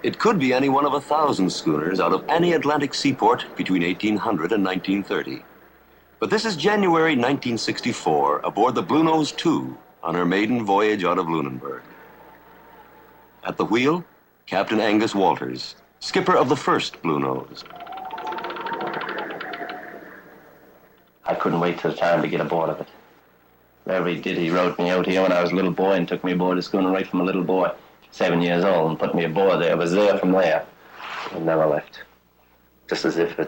It could be any one of 1,000 schooners out of any Atlantic seaport between 1800 and 1930. But this is January 1964 aboard the Blue Nose II on her maiden voyage out of Lunenburg. At the wheel, Captain Angus Walters, skipper of the first Blue Nose. I couldn't wait till the time to get aboard of it. Wherever he did, he wrote me out here when I was a little boy and took me aboard the schooner right from a little boy, 7 years old, and put me aboard there. I was there from there and never left. Just as if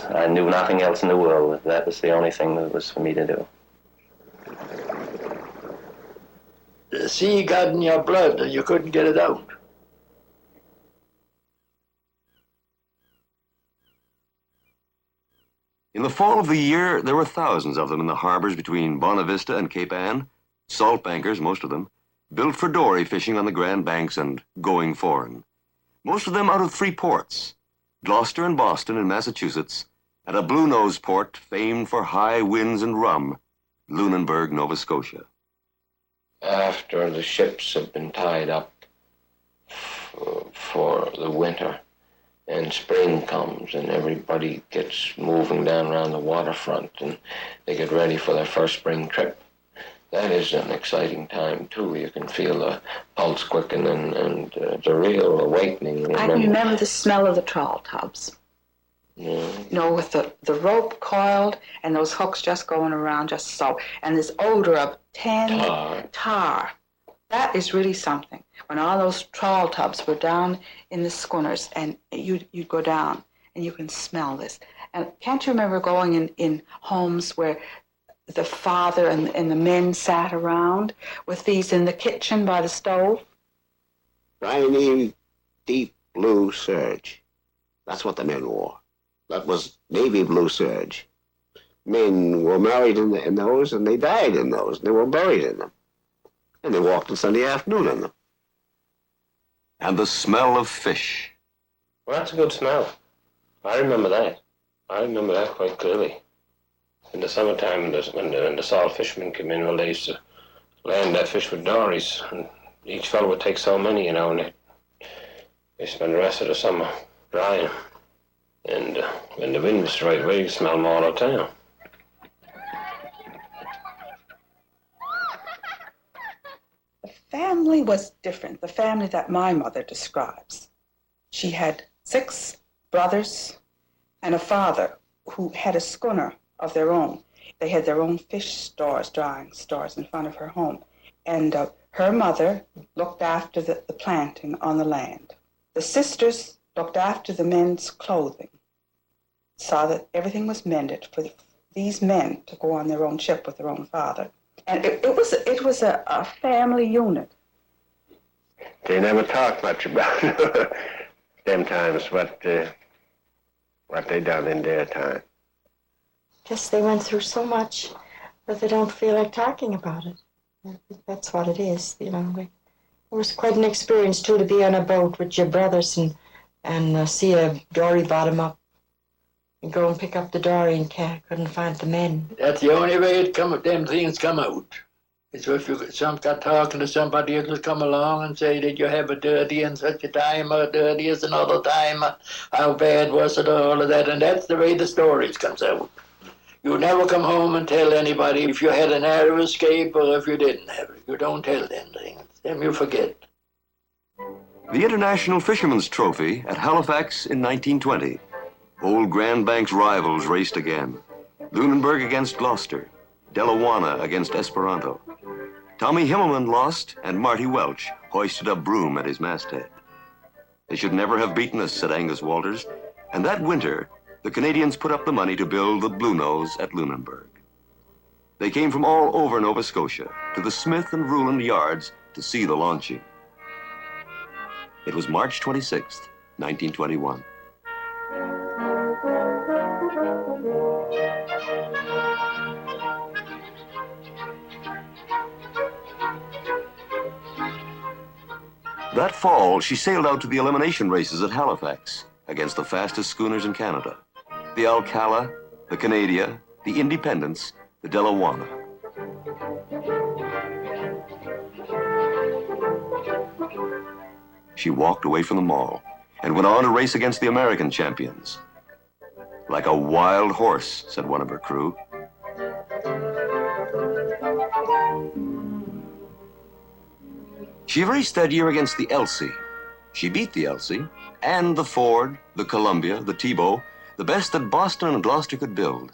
I knew nothing else in the world. That was the only thing that was for me to do. The sea got in your blood and you couldn't get it out. In the fall of the year, there were thousands of them in the harbors between Bonavista and Cape Ann, salt bankers, most of them, built for dory fishing on the Grand Banks and going foreign. Most of them out of 3 ports, Gloucester and Boston in Massachusetts, and a Blue Nose port famed for high winds and rum, Lunenburg, Nova Scotia. After the ships have been tied up for the winter, and spring comes and everybody gets moving down around the waterfront and they get ready for their first spring trip. That is an exciting time too. You can feel the pulse quicken and the real awakening. I remember the smell of the trawl tubs. Yeah. You know, with the rope coiled and those hooks just going around just so. And this odor of tar. That is really something. When all those trawl tubs were down in the schooners and you'd go down and you can smell this. And can't you remember going in homes where the father and the men sat around with these in the kitchen by the stove? Shiny, deep blue serge. That's what the men wore. That was navy blue serge. Men were married in those and they died in those. They were buried in them. And they walked on Sunday afternoon in them. And the smell of fish. Well, that's a good smell. I remember that. I remember that quite clearly. In the summertime, when the salt fishermen came in, well, they used to land that fish with dories, and each fellow would take so many, you know, and they spend the rest of the summer drying. And when the wind was the right way, you smell them all out of town. The family was different, the family that my mother describes. She had 6 brothers and a father who had a schooner of their own. They had their own fish stores, drying stores in front of her home. And her mother looked after the planting on the land. The sisters looked after the men's clothing, saw that everything was mended for these men to go on their own ship with their own father. And it was a family unit. They never talked much about them times, what they done in their time. Guess they went through so much that they don't feel like talking about it. I think that's what it is, you know. It was quite an experience too to be on a boat with your brothers and see a dory bottom up and go and pick up the dory and couldn't find the men. That's the only way them things come out. It's if you got talking to somebody, it'll come along and say, did you have a dirty in such a time, or dirty as another time, how bad was it, all of that, and that's the way the stories comes out. You never come home and tell anybody if you had a narrow escape or if you didn't have it. You don't tell them things. Them you forget. The International Fisherman's Trophy at Halifax in 1920. Old Grand Banks rivals raced again. Lunenburg against Gloucester. Delawana against Esperanto. Tommy Himmelman lost, and Marty Welch hoisted a broom at his masthead. They should never have beaten us, said Angus Walters, and that winter, the Canadians put up the money to build the Blue Nose at Lunenburg. They came from all over Nova Scotia to the Smith and Ruland yards to see the launching. It was March 26th, 1921. That fall, she sailed out to the elimination races at Halifax against the fastest schooners in Canada. The Alcala, the Canada, the Independence, the Delawana. She walked away from them all, and went on to race against the American champions. Like a wild horse, said one of her crew. She raced that year against the Elsie. She beat the Elsie and the Ford, the Columbia, the Tebow, the best that Boston and Gloucester could build.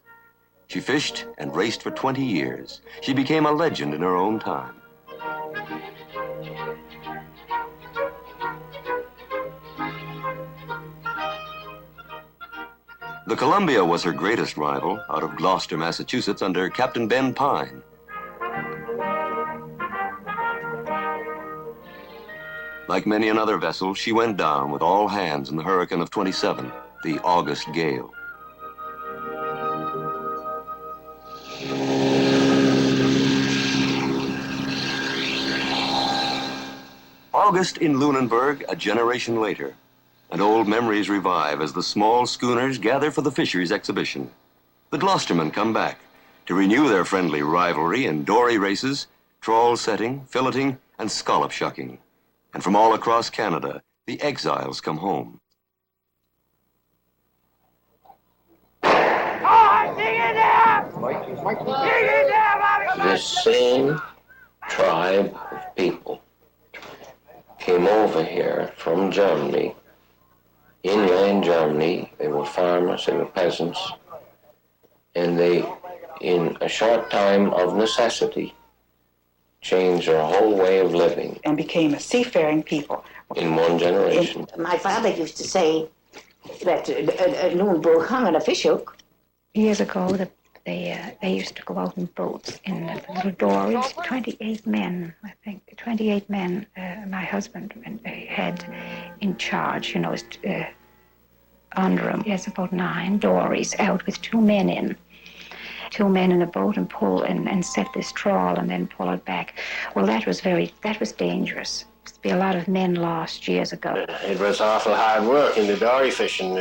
She fished and raced for 20 years. She became a legend in her own time. The Columbia was her greatest rival out of Gloucester, Massachusetts, under Captain Ben Pine. Like many another vessel, she went down with all hands in the hurricane of 27, the August gale. August in Lunenburg, a generation later, and old memories revive as the small schooners gather for the fisheries exhibition. The Gloucestermen come back to renew their friendly rivalry in dory races, trawl setting, filleting, and scallop shucking. And from all across Canada, the exiles come home. This same tribe of people came over here from Germany. In Germany, they were farmers, they were peasants, and they, in a short time of necessity, changed their whole way of living. And became a seafaring people. In one generation. My father used to say that Lunenburg hung on a fishhook. Years ago, they used to go out in boats in little dories. 28 men, I think. 28 men, my husband had in charge, under him. He has about 9 dories out with 2 men in. 2 men in a boat and pull and set this trawl and then pull it back. Well, that was dangerous. Used to be a lot of men lost years ago. It was awful hard work in the dory fishing.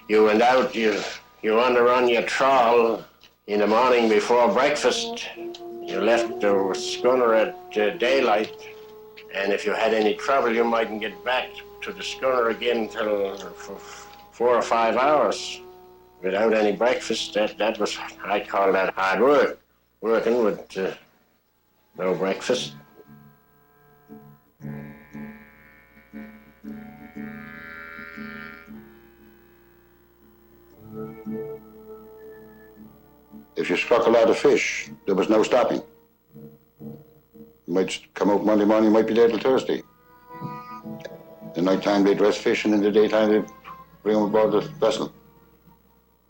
You went out, you underrun your trawl in the morning before breakfast. You left the schooner at daylight, and if you had any trouble, you mightn't get back to the schooner again till for 4 or 5 hours. Without any breakfast, that was, I call that hard work. Working with no breakfast. If you struck a lot of fish, there was no stopping. You might come out Monday morning, you might be there till Thursday. The night time they'd rest fishing, and the daytime they'd bring them aboard the vessel.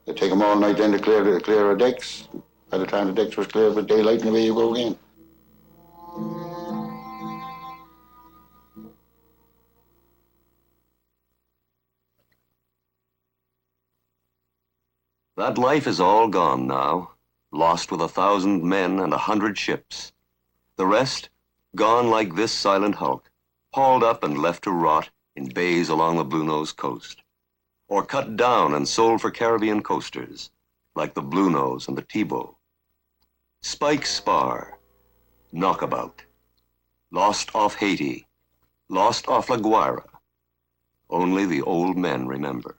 They'd take them all night then to clear the decks. By the time the decks was clear with daylight, and away you go again. That life is all gone now, lost with 1,000 men and 100 ships. The rest, gone like this silent hulk, hauled up and left to rot in bays along the Bluenose coast, or cut down and sold for Caribbean coasters, like the Bluenose and the Tebow. Spike Spar, Knockabout, lost off Haiti, lost off La Guaira. Only the old men remember.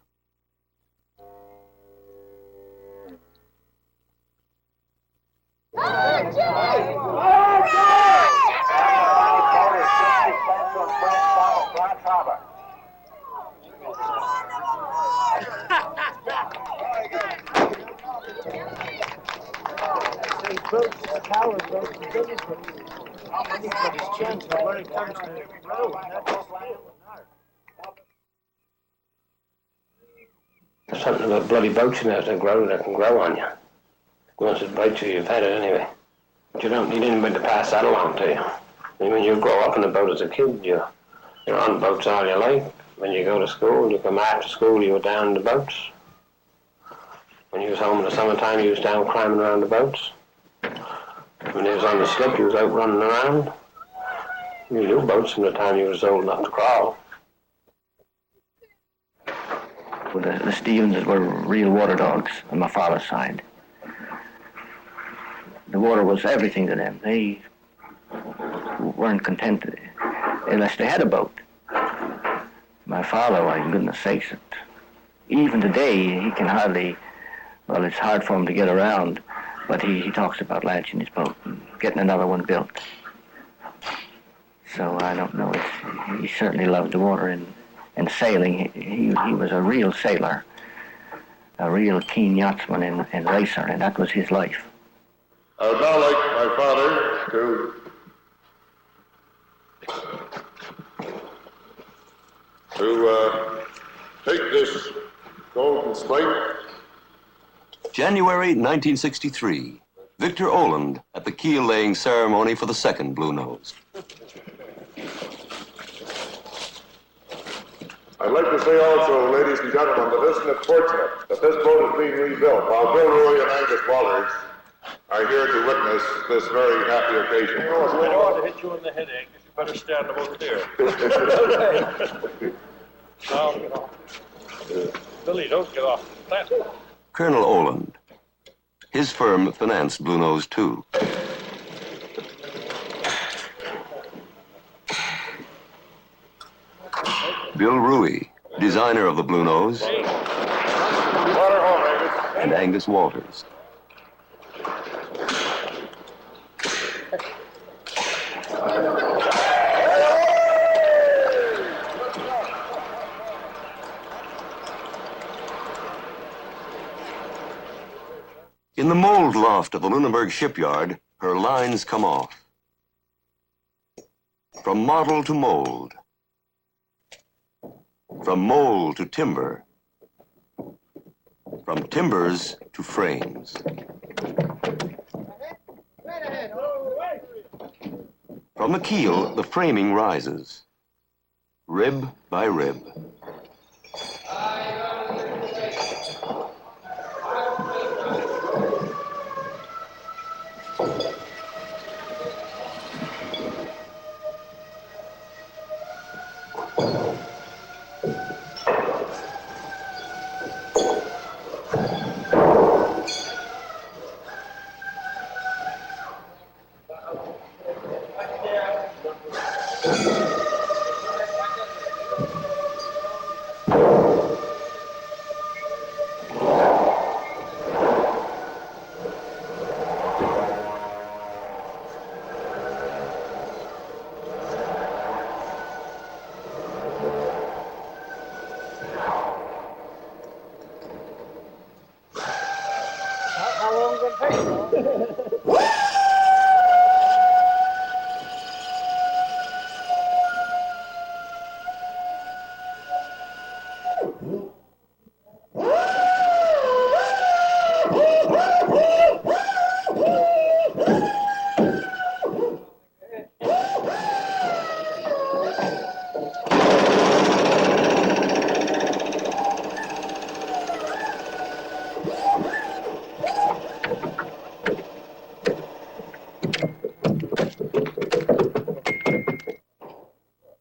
There's something about bloody boats in there that can grow on you. Once it bites you, you've had it anyway. But you don't need anybody to pass that along to you. When you grow up in a boat as a kid, you're on boats all your life. When you go to school, you come after school, you were down the boats. When you was home in the summertime, you was down climbing around the boats. When you was on the slip, you was out running around. You knew boats from the time you was old enough to crawl. Well, the Stevens were real water dogs on my father's side. The water was everything to them. They weren't content unless they had a boat. My father, why, goodness sakes, even today, he can hardly, well, it's hard for him to get around, but he talks about launching his boat and getting another one built. So I don't know, he certainly loved the water and sailing. He was a real sailor, a real keen yachtsman and racer, and that was his life. I would now like my father to take this golden spike. January 1963. Victor Oland at the keel laying ceremony for the second Blue Nose. I'd like to say also, ladies and gentlemen, that isn't it fortunate that this boat is being rebuilt while Bill Ruy and Angus Wallers are here to witness this very happy occasion. I don't want to hit you in the head, Angus. You better stand about there. Now, get off. Billy, don't get off. Plant. Colonel Oland. His firm financed Blue Nose too. Bill Ruy, designer of the Blue Nose, and Angus Walters. In the mold loft of the Lunenburg shipyard, her lines come off. From model to mold. From mold to timber. From timbers to frames. From the keel, the framing rises, rib by rib.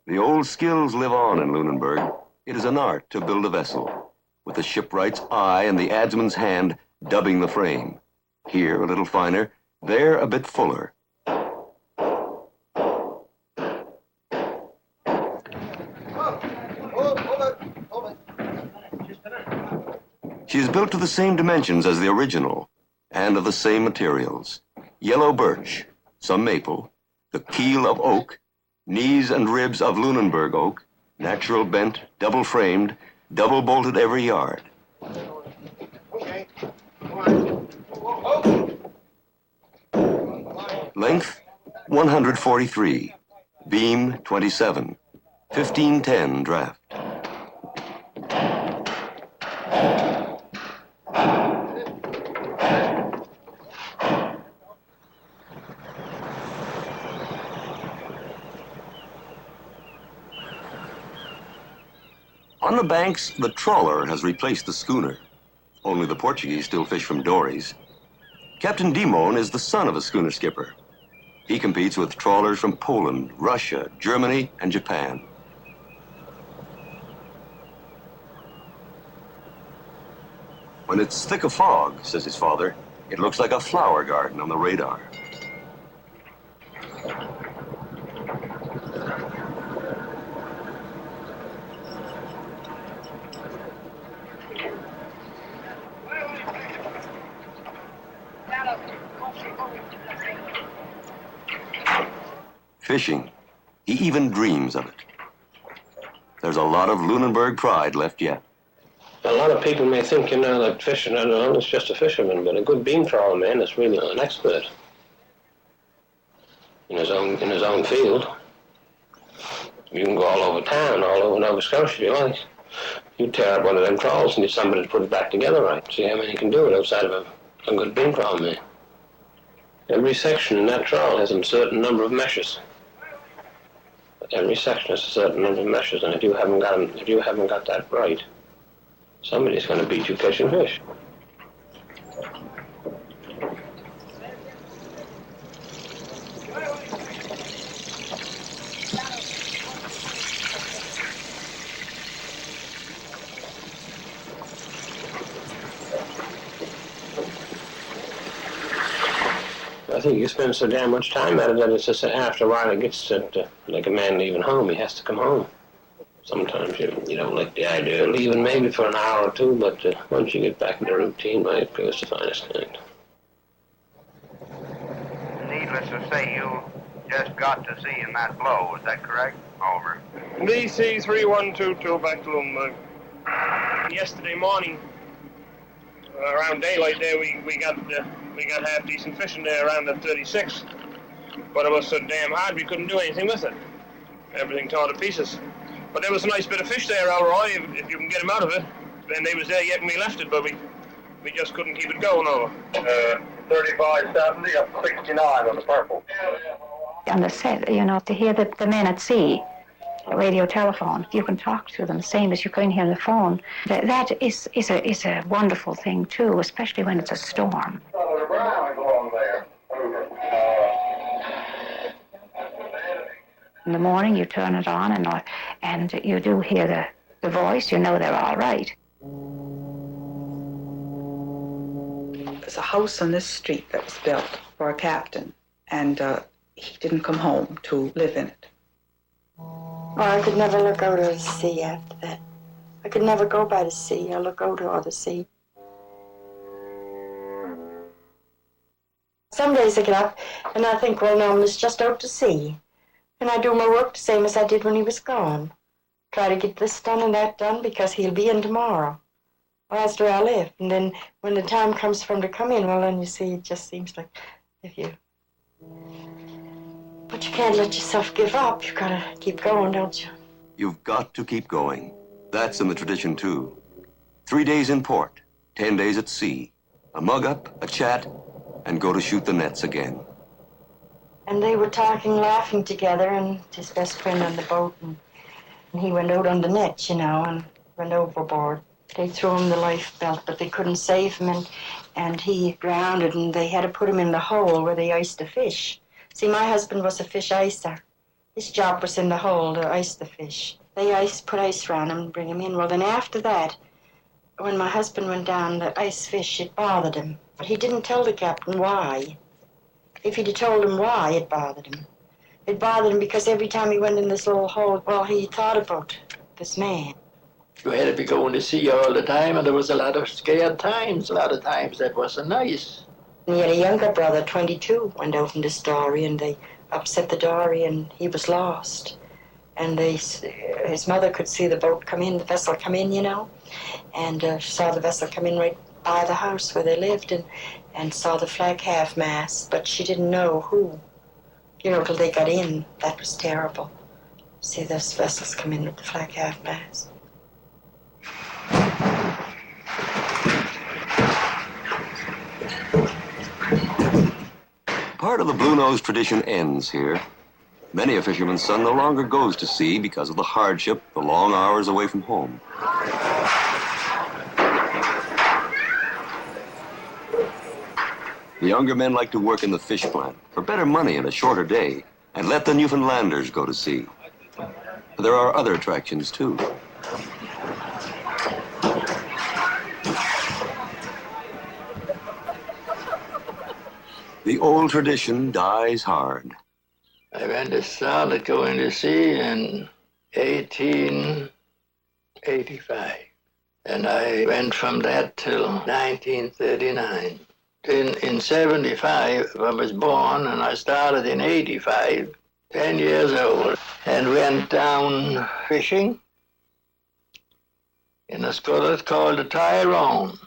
The old skills live on in Lunenburg. It is an art to build a vessel, with the shipwright's eye and the adzeman's hand dubbing the frame. Here a little finer, there a bit fuller. She is built to the same dimensions as the original, and of the same materials. Yellow birch, some maple, the keel of oak, knees and ribs of Lunenburg oak, natural bent, double framed, double bolted every yard. Length 143, beam 27, 1510 draft. On the banks, the trawler has replaced the schooner. Only the Portuguese still fish from dories. Captain Dimon is the son of a schooner skipper. He competes with trawlers from Poland, Russia, Germany, and Japan. When it's thick of fog, says his father, it looks like a flower garden on the radar. fishing. He even dreams of it. There's a lot of Lunenburg pride left yet. A lot of people may think, that fishing, it's just a fisherman, but a good beam trawler man is really an expert in his own field. You can go all over town, all over Nova Scotia if you like. You tear up one of them trawls and need somebody to put it back together right. See how many can do it outside of a good beam trawler man. Every section in that trawl has a certain number of meshes. Every section has a certain number of meshes, and if you haven't got that right, somebody's going to beat you catching fish. I think you spend so damn much time at it that it's just after a while it gets to, like a man leaving home, he has to come home. Sometimes you don't like the idea of leaving maybe for an hour or two, but once you get back into routine, it goes the finest kind. Needless to say, you just got to sea in that blow, is that correct? Over. DC 3122 back to Lunenburg. Yesterday morning, around daylight there, we got half decent fishing there around the 36, but it was so damn hard we couldn't do anything with it. Everything tore to pieces. But there was a nice bit of fish there, Elroy, if you can get them out of it. Then they was there yet when we left it, but we just couldn't keep it going over. 3570 up 69 on the purple. On the set, to hear the men at sea, radio telephone, you can talk to them, same as you can hear on the phone. That is a wonderful thing too, especially when it's a storm. In the morning, you turn it on, and you do hear the voice. You know they're all right. There's a house on this street that was built for a captain, and he didn't come home to live in it. Oh, I could never look out of the sea after that. I could never go by the sea or look out over the sea. Some days I get up and I think, well, no, it's just out to sea. And I do my work the same as I did when he was gone. Try to get this done and that done because he'll be in tomorrow. Well, that's where I live. And then when the time comes for him to come in, well, then you see, it just seems like if you... But you can't let yourself give up. You've got to keep going, don't you? You've got to keep going. That's in the tradition, too. 3 days in port, 10 days at sea. A mug-up, a chat, and go to shoot the nets again. And they were talking, laughing together, and his best friend on the boat, and he went out on the net, and went overboard. They threw him the life belt, but they couldn't save him, and he drowned, and they had to put him in the hole where they iced the fish. See, my husband was a fish icer. His job was in the hole to ice the fish. They put ice around him and bring him in. Well, then after that, when my husband went down to ice fish, it bothered him. But he didn't tell the captain why. If he'd have told him why, it bothered him. It bothered him because every time he went in this little hole, well, he thought about this man. You had to be going to sea all the time, and there was a lot of scared times. A lot of times that wasn't nice. And he had a younger brother, 22, went out in this dory, and they upset the dory, and he was lost. And his mother could see the boat come in, the vessel come in, and saw the vessel come in right by the house where they lived, and saw the flag half-mast, but she didn't know who, till they got in. That was terrible. See those vessels come in with the flag half-mast. Part of the Blue Nose tradition ends here. Many a fisherman's son no longer goes to sea because of the hardship, the long hours away from home. The younger men like to work in the fish plant for better money and a shorter day, and let the Newfoundlanders go to sea. There are other attractions, too. The old tradition dies hard. I went to start going to sea in 1885. And I went from that till 1939. In 75, I was born, and I started in 85. 10 years old, and went down fishing in a school called the Tyrone.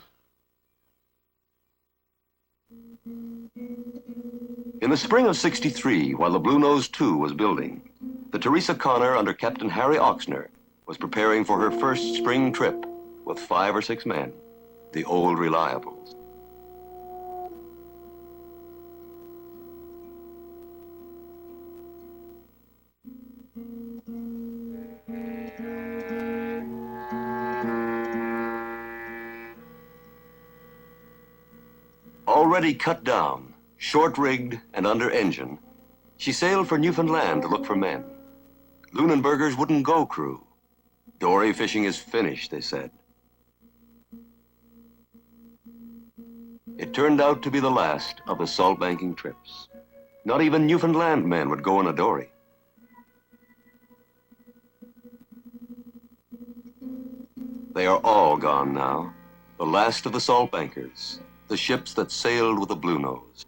In the spring of '63, while the Blue Nose 2 was building, the Teresa Connor under Captain Harry Oxner was preparing for her first spring trip with 5 or 6 men, the old reliables. Already cut down, short-rigged, and under engine, she sailed for Newfoundland to look for men. Lunenburger's wouldn't go crew. Dory fishing is finished, they said. It turned out to be the last of the salt banking trips. Not even Newfoundland men would go in a dory. They are all gone now, the last of the salt bankers, the ships that sailed with the Blue Nose.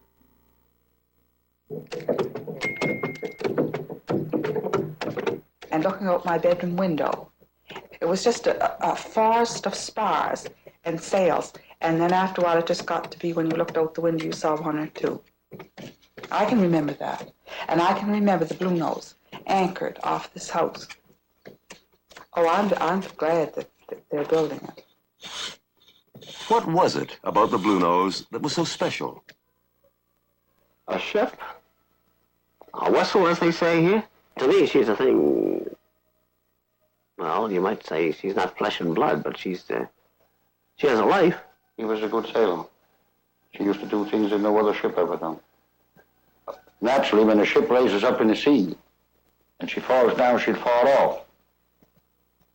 And looking out my bedroom window, it was just a forest of spars and sails. And then after a while, it just got to be when you looked out the window, you saw 1 or 2. I can remember that. And I can remember the Blue Nose anchored off this house. Oh, I'm glad that they're building it. What was it about the Blue Nose that was so special? A ship? A vessel, as they say here? To me, she's a thing. Well, you might say she's not flesh and blood, but she has a life. He was a good sailor. She used to do things that no other ship ever done. Naturally, when a ship raises up in the sea and she falls down, she'd fall off.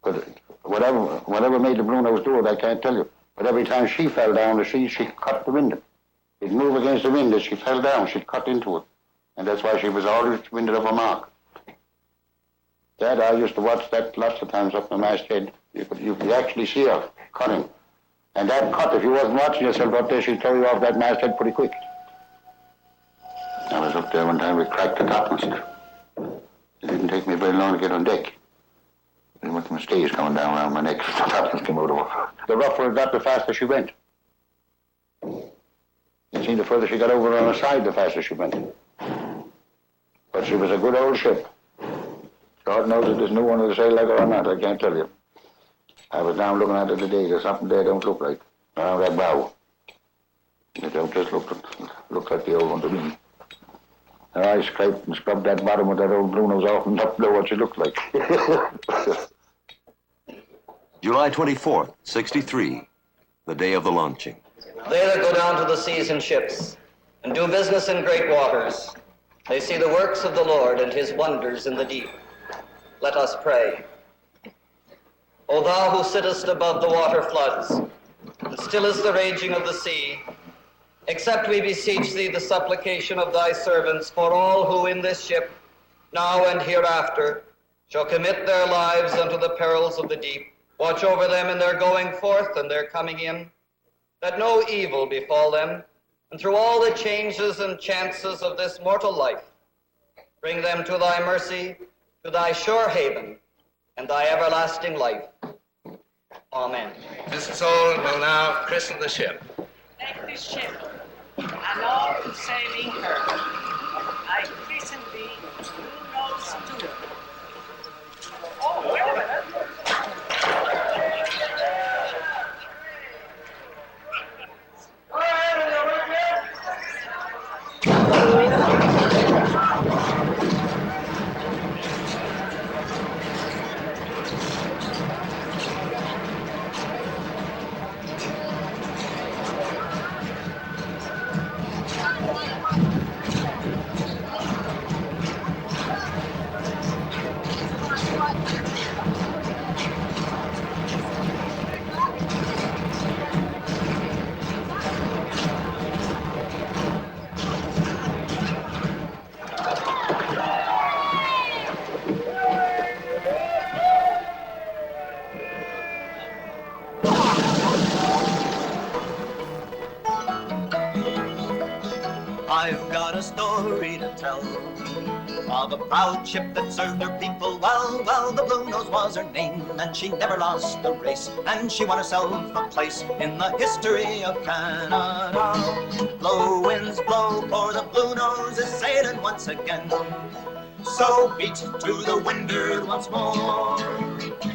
But whatever made the Blue Nose do it, I can't tell you. But every time she fell down the sea, she cut the wind. It'd move against the wind. As she fell down, she'd cut into it. And that's why she was always winded of a mark. Dad, I used to watch that lots of times up the masthead. You could actually see her cutting. And that cut, if you wasn't watching yourself up there, she'd throw you off that masthead pretty quick. I was up there one time, we cracked the topmast. It didn't take me very long to get on deck. And with my stays coming down around my neck, the topmast came out of her. The rougher it got, the faster she went. You see, the further she got over on her side, the faster she went. But she was a good old ship. God knows if there's no one to sail like her or not, I can't tell you. I was down looking at it today. There's something there don't look right. Around that bow. It don't just look like the old one to me. And I scraped and scrubbed that bottom with that old Blue Nose off and not know what she looked like. July 24th, '63, the day of the launching. They that go down to the seas in ships and do business in great waters, they see the works of the Lord and his wonders in the deep. Let us pray. O thou who sittest above the water floods, and still is the raging of the sea, accept, we beseech thee, the supplication of thy servants for all who in this ship, now and hereafter, shall commit their lives unto the perils of the deep. Watch over them in their going forth and their coming in, that no evil befall them, and through all the changes and chances of this mortal life, bring them to thy mercy, to thy sure haven, and thy everlasting life. Amen. Mrs. Old will now christen the ship. Take this ship, and all who sailing her, I christen thee, Blue Nose 2. Oh, wait a minute. of a proud ship that served her people well. Well, the Blue Nose was her name, and she never lost a race, and she won herself a place in the history of Canada. Blow winds blow, for the Blue Nose is sailing once again. So beat to the windward once more,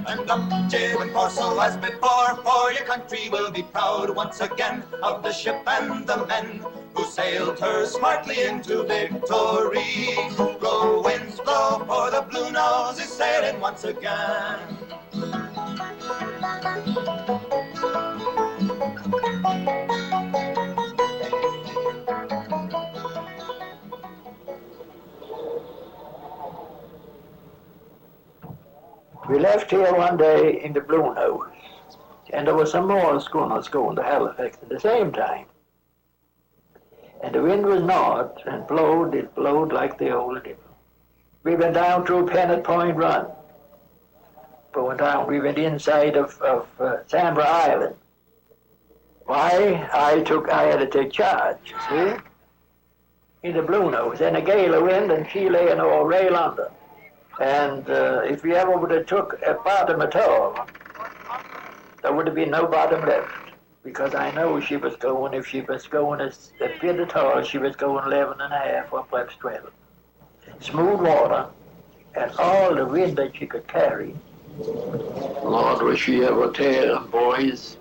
and up jib and foresail as before, for your country will be proud once again of the ship and the men who sailed her smartly into victory. Blow winds blow, for the Blue Nose is sailing once again. We left here one day in the Blue Nose, and there were some more schooners going to Halifax at the same time. And the wind was north, and it blowed like the old devil. We went down through Pennet Point Run. Going down, we went inside of Sambra Island. Why? I had to take charge, you see, in the Blue Nose, and a gale of wind, and she lay in all rail under. And if we ever would have took a bottom at all, there would have been no bottom left, because I know she was going, if she was going a bit at all, she was going 11 and a half or perhaps 12. Smooth water, and all the wind that she could carry. Lord, was she ever tearing, boys.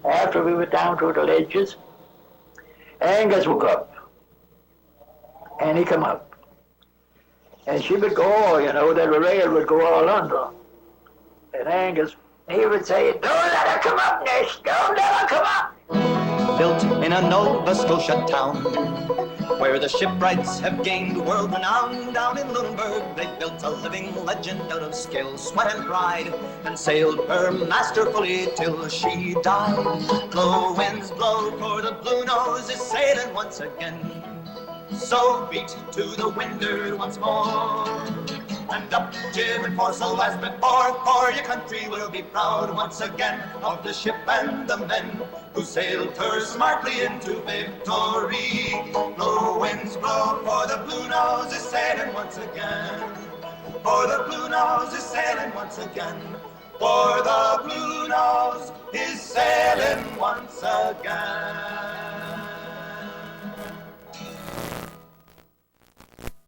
After we went down to the ledges, Angus woke up, and he come up. And she would go, the rail would go all under. And Angus, he would say, "Don't let her come up, Nish, don't let her come up." Built in a Nova Scotia town, where the shipwrights have gained world renown. Down in Lunenburg they built a living legend out of skill, sweat and pride, and sailed her masterfully till she died. Blow winds blow, for the Blue Nose is sailing once again. So beat to the windward once more, and up jib and foresail as before, for your country will be proud once again of the ship and the men who sailed her smartly into victory. Blow winds blow, for the Blue Nose is sailing once again. For the Blue Nose is sailing once again. For the Blue Nose is sailing once again.